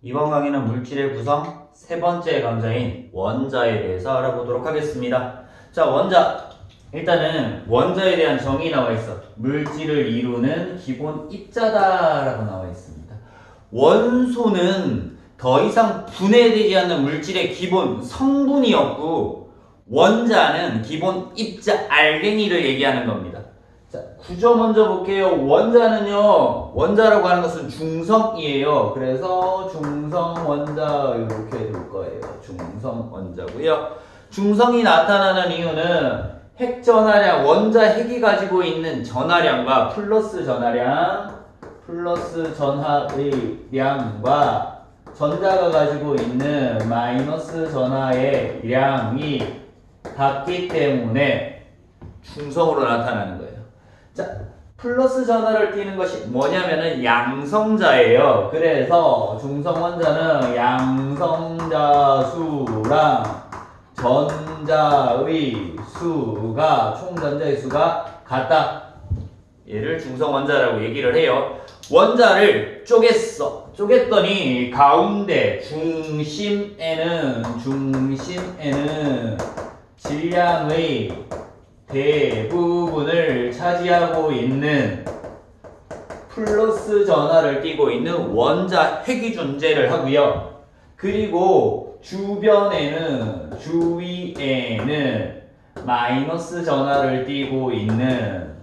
이번 강의는 물질의 구성 세 번째 강좌인 원자에 대해서 알아보도록 하겠습니다. 자, 원자. 일단은 원자에 대한 정의 나와 있어. 물질을 이루는 기본 입자다라고 나와 있습니다. 원소는 더 이상 분해되지 않는 물질의 기본 성분이었고, 원자는 기본 입자 알갱이를 얘기하는 겁니다. 자, 구조 먼저 볼게요. 원자는요, 원자라고 하는 것은 중성이에요. 그래서 중성 원자 이렇게 둘 거예요. 중성 원자고요. 중성이 나타나는 이유는 핵 전하량, 원자 핵이 가지고 있는 전하량과 플러스 전하량의 량과 전자가 가지고 있는 마이너스 전하의 량이 같기 때문에 중성으로 나타나는 거예요. 자, 플러스 전하를 띠는 것이 뭐냐면은 양성자예요. 그래서 중성 원자는 양성자 수랑 전자의 수가, 총 전자의 수가 같다. 얘를 중성 원자라고 얘기를 해요. 원자를 쪼갰어. 쪼갰더니 가운데 중심에는 질량의 대부분을 차지하고 있는 플러스 전하를 띠고 있는 원자 핵이 존재를 하고요. 그리고 주위에는 마이너스 전하를 띠고 있는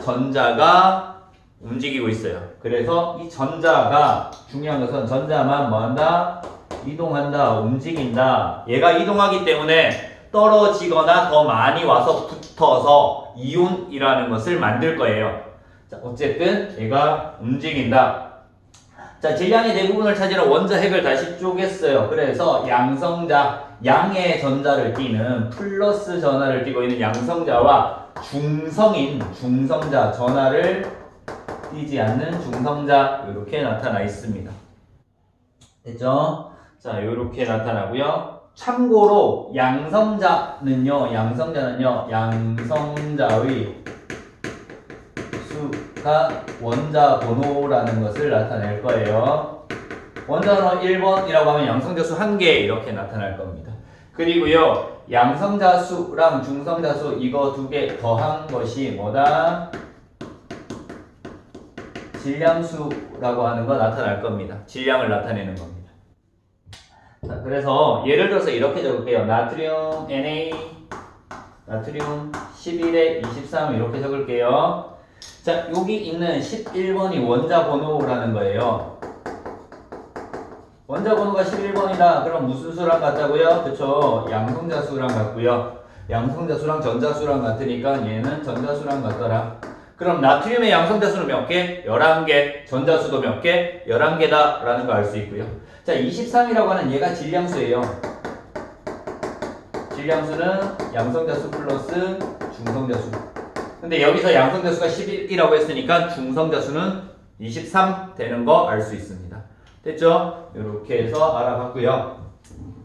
전자가 움직이고 있어요. 그래서 이 전자가, 중요한 것은 전자만 뭐한다? 이동한다, 움직인다. 얘가 이동하기 때문에 떨어지거나 더 많이 와서 붙어서 이온이라는 것을 만들 거예요. 자, 어쨌든 얘가 움직인다. 자, 질량의 대부분을 차지하는 원자 핵을 다시 쪼갰어요. 그래서 양성자, 양의 전자를 띠는 플러스 전하를 띠고 있는 양성자와 중성인 중성자, 전하를 띠지 않는 중성자, 이렇게 나타나 있습니다. 됐죠? 자, 이렇게 나타나고요. 참고로 양성자는요, 양성자의 수가 원자 번호라는 것을 나타낼 거예요. 원자 번호 1번이라고 하면 양성자 수 1개 이렇게 나타날 겁니다. 그리고요, 양성자 수랑 중성자 수 이거 2개 더한 것이 뭐다? 질량수라고 하는 거 나타날 겁니다. 질량을 나타내는 겁니다. 자, 그래서 예를 들어서 이렇게 적을게요. 나트륨 Na, 나트륨 11에 23 이렇게 적을게요. 자, 여기 있는 11번이 원자 번호라는 거예요. 원자 번호가 11번이다. 그럼 무슨 수랑 같다고요? 그쵸? 양성자 수랑 같고요. 양성자 수랑 전자 수랑 같으니까 얘는 전자 수랑 같더라. 그럼 나트륨의 양성자 수는 몇 개? 11개. 전자 수도 몇 개? 11개다 라는 거 알 수 있고요. 자, 23이라고 하는 얘가 질량수예요. 질량수는 양성자 수 플러스 중성자 수. 근데 여기서 양성자 수가 11이라고 했으니까 중성자 수는 23 되는 거 알 수 있습니다. 됐죠? 이렇게 해서 알아봤고요.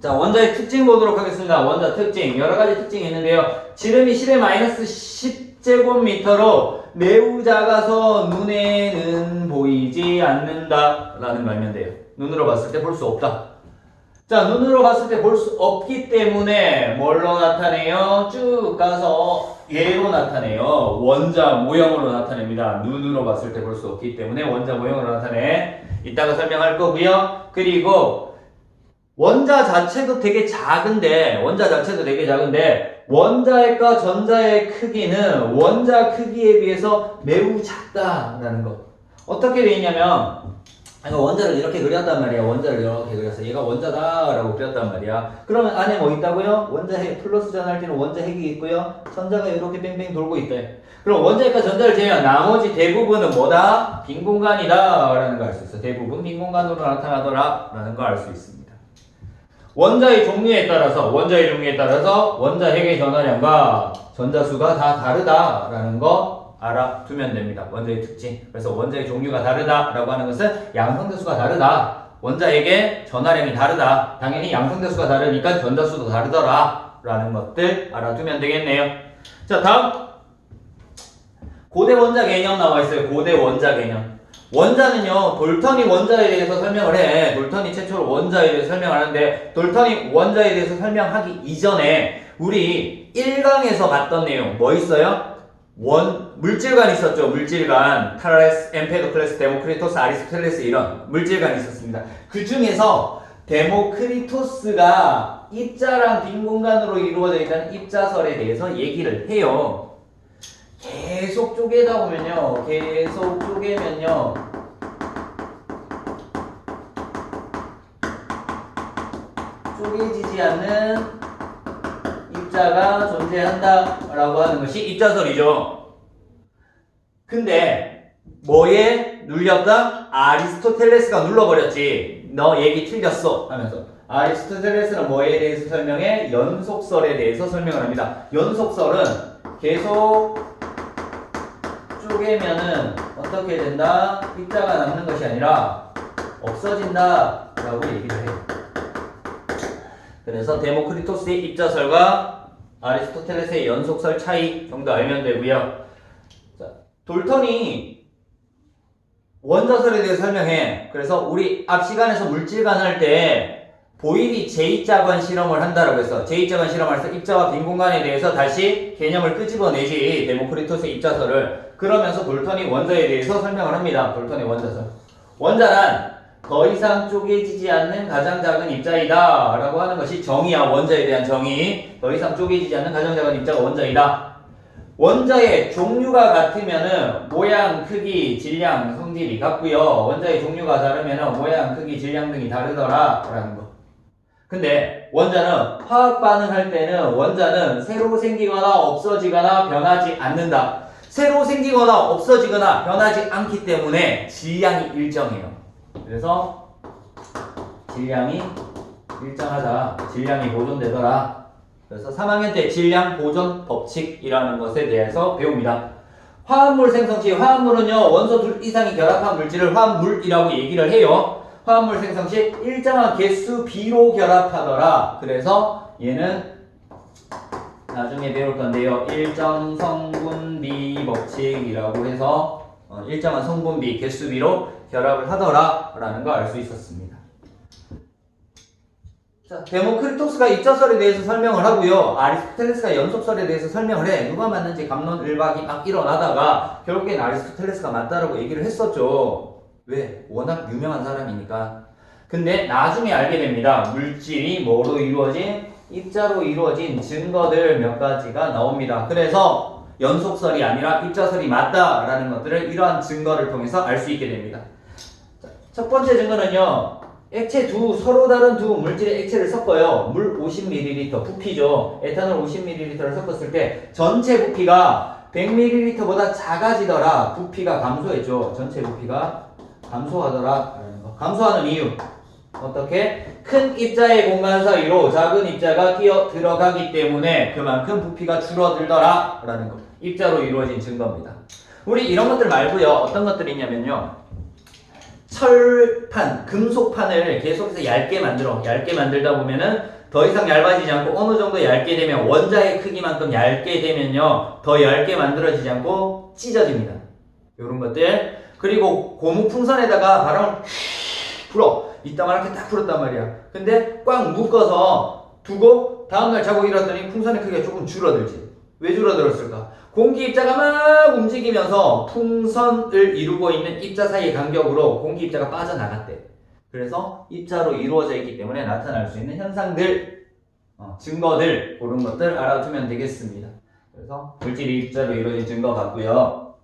자, 원자의 특징 보도록 하겠습니다. 원자 특징. 여러 가지 특징이 있는데요. 지름이 10의 마이너스 10제곱미터로 매우 작아서 눈에는 보이지 않는다 라는 거 알면 돼요. 눈으로 봤을 때 볼 수 없다. 자, 눈으로 봤을 때 볼 수 없기 때문에 뭘로 나타내요? 쭉 가서 얘로 나타내요. 원자 모형으로 나타냅니다. 눈으로 봤을 때 볼 수 없기 때문에 원자 모형으로 나타내. 이따가 설명할 거고요. 그리고 원자 자체도 되게 작은데 원자핵과 전자의 크기는 원자 크기에 비해서 매우 작다라는 거. 어떻게 돼 있냐면, 원자를 이렇게 그렸단 말이야. 원자를 이렇게 그렸어. 얘가 원자다라고 그렸단 말이야. 그러면 안에 뭐 있다고요? 원자핵, 플러스 전할 때는 원자핵이 있고요. 전자가 이렇게 뺑뺑 돌고 있대. 그럼 원자핵과 전자를 제외한 나머지 대부분은 뭐다? 빈 공간이다 라는 걸 알 수 있어. 대부분 빈 공간으로 나타나더라 라는 걸 알 수 있습니다. 원자의 종류에 따라서 원자핵의 전하량과 전자수가 다 다르다라는 거 알아두면 됩니다. 원자의 특징. 그래서 원자의 종류가 다르다라고 하는 것은 양성자수가 다르다. 원자핵의 전하량이 다르다. 당연히 양성자수가 다르니까 전자수도 다르더라라는 것들 알아두면 되겠네요. 자, 다음 고대 원자 개념 나와 있어요. 고대 원자 개념. 원자는요, 돌턴이 원자에 대해서 설명을 해. 돌턴이 최초로 원자에 대해서 설명을 하는데, 돌턴이 원자에 대해서 설명하기 이전에, 우리 1강에서 봤던 내용, 뭐 있어요? 물질관 있었죠, 물질관. 타레스, 엠페도클레스, 데모크리토스, 아리스토텔레스 이런 물질관이 있었습니다. 그 중에서 데모크리토스가 입자랑 빈 공간으로 이루어져 있다는 입자설에 대해서 얘기를 해요. 계속 쪼개다 보면요, 계속 쪼개면요, 쪼개지지 않는 입자가 존재한다라고 하는 것이 입자설이죠. 근데 뭐에 눌렸다? 아리스토텔레스가 눌러버렸지. 너 얘기 틀렸어 하면서. 아리스토텔레스는 뭐에 대해서 설명해? 연속설에 대해서 설명을 합니다. 연속설은 계속 쪼개면은 어떻게 된다? 입자가 남는 것이 아니라 없어진다 라고 얘기를 해요. 그래서 데모크리토스의 입자설과 아리스토텔레스의 연속설 차이 정도 알면 되고요. 자, 돌턴이 원자설에 대해서 설명해. 그래서 우리 앞 시간에서 물질관 할 때 보일이 제2자관 실험을 한다라고 했어. 제2자관 실험을 해서 입자와 빈 공간에 대해서 다시 개념을 끄집어내지. 데모크리토스의 입자설을. 그러면서 돌턴이 원자에 대해서 설명을 합니다. 돌턴의 원자설. 원자란 더 이상 쪼개지지 않는 가장 작은 입자이다 라고 하는 것이 정의야. 원자에 대한 정의. 더 이상 쪼개지지 않는 가장 작은 입자가 원자이다. 원자의 종류가 같으면은 모양, 크기, 질량, 성질이 같고요. 원자의 종류가 다르면은 모양, 크기, 질량 등이 다르더라 라는 거. 근데 원자는 화학 반응할 때는 원자는 새로 생기거나 없어지거나 변하지 않는다. 새로 생기거나 없어지거나 변하지 않기 때문에 질량이 일정해요. 그래서 질량이 일정하다. 질량이 보존되더라. 그래서 3학년 때 질량 보존 법칙이라는 것에 대해서 배웁니다. 화합물 생성 시 화합물은요, 원소 둘 이상이 결합한 물질을 화합물이라고 얘기를 해요. 화합물 생성 시 일정한 개수 B로 결합하더라. 그래서 얘는 나중에 배울 건데요. 일정 성분비 법칙이라고 해서 일정한 성분비, 개수 B로 결합을 하더라 라는 걸 알 수 있었습니다. 자, 데모크리토스가 입자설에 대해서 설명을 하고요. 아리스토텔레스가 연속설에 대해서 설명을 해. 누가 맞는지 갑론을박이 막 일어나다가 결국엔 아리스토텔레스가 맞다라고 얘기를 했었죠. 왜? 워낙 유명한 사람이니까. 근데 나중에 알게 됩니다. 물질이 뭐로 이루어진? 입자로 이루어진 증거들 몇 가지가 나옵니다. 그래서 연속설이 아니라 입자설이 맞다라는 것들을 이러한 증거를 통해서 알 수 있게 됩니다. 자, 첫 번째 증거는요. 액체 서로 다른 두 물질의 액체를 섞어요. 물 50ml 부피죠. 에탄올 50ml를 섞었을 때 전체 부피가 100ml보다 작아지더라. 부피가 감소했죠. 전체 부피가 감소하더라. 감소하는 이유. 어떻게? 큰 입자의 공간 사이로 작은 입자가 끼어 들어가기 때문에 그만큼 부피가 줄어들더라. 라는 거. 입자로 이루어진 증거입니다. 우리 이런 것들 말고요. 어떤 것들이 있냐면요. 철판, 금속판을 계속해서 얇게 만들다 보면은 더 이상 얇아지지 않고 어느 정도 얇게 되면 원자의 크기만큼 얇게 되면요. 더 얇게 만들어지지 않고 찢어집니다. 이런 것들. 그리고 고무풍선에다가 바람을 불어. 이따만하게 딱 불었단 말이야. 근데 꽉 묶어서 두고 다음날 자고 일어났더니 풍선의 크기가 조금 줄어들지. 왜 줄어들었을까? 공기 입자가 막 움직이면서 풍선을 이루고 있는 입자 사이의 간격으로 공기 입자가 빠져나갔대. 그래서 입자로 이루어져 있기 때문에 나타날 수 있는 현상들, 증거들, 그런 것들 알아두면 되겠습니다. 그래서 물질이 입자로 이루어진 증거 같고요.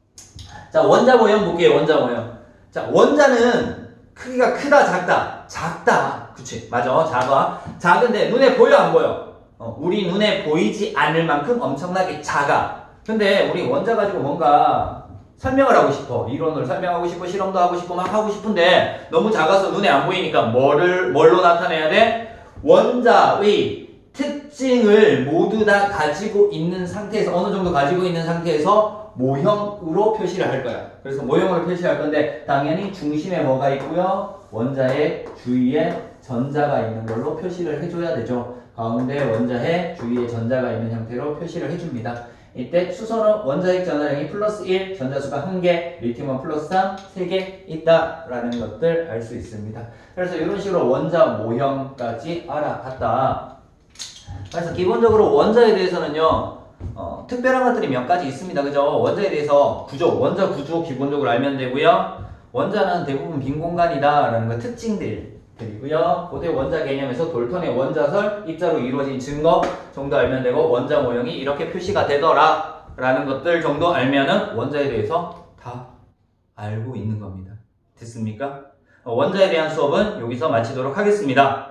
자, 원자 모형 볼게요. 원자 모형. 자, 원자는 크기가 크다, 작다? 작다. 그치? 맞아. 작아. 작은데 눈에 보여, 안 보여? 우리 눈에 보이지 않을 만큼 엄청나게 작아. 근데 우리 원자 가지고 뭔가 설명을 하고 싶어. 이론을 설명하고 싶고, 실험도 하고 싶고, 막 하고 싶은데 너무 작아서 눈에 안 보이니까 뭘로 나타내야 돼? 원자의 특징을 모두 다 가지고 있는 상태에서, 어느 정도 가지고 있는 상태에서 모형으로 표시를 할 거야. 그래서 모형으로 표시할 건데 당연히 중심에 뭐가 있고요. 원자의 주위에 전자가 있는 걸로 표시를 해줘야 되죠. 가운데 원자의 주위에 전자가 있는 형태로 표시를 해줍니다. 이때 수소는 원자핵 전하량이 플러스 1, 전자수가 1개, 리튬은 플러스 3, 3개 있다라는 것들 알 수 있습니다. 그래서 이런 식으로 원자 모형까지 알아봤다. 그래서 기본적으로 원자에 대해서는요, 특별한 것들이 몇 가지 있습니다. 그죠? 원자에 대해서 원자 구조 기본적으로 알면 되고요. 원자는 대부분 빈 공간이다 라는 거 특징들이고요. 고대 원자 개념에서 돌턴의 원자설, 입자로 이루어진 증거 정도 알면 되고, 원자 모형이 이렇게 표시가 되더라 라는 것들 정도 알면은 원자에 대해서 다 알고 있는 겁니다. 됐습니까? 원자에 대한 수업은 여기서 마치도록 하겠습니다.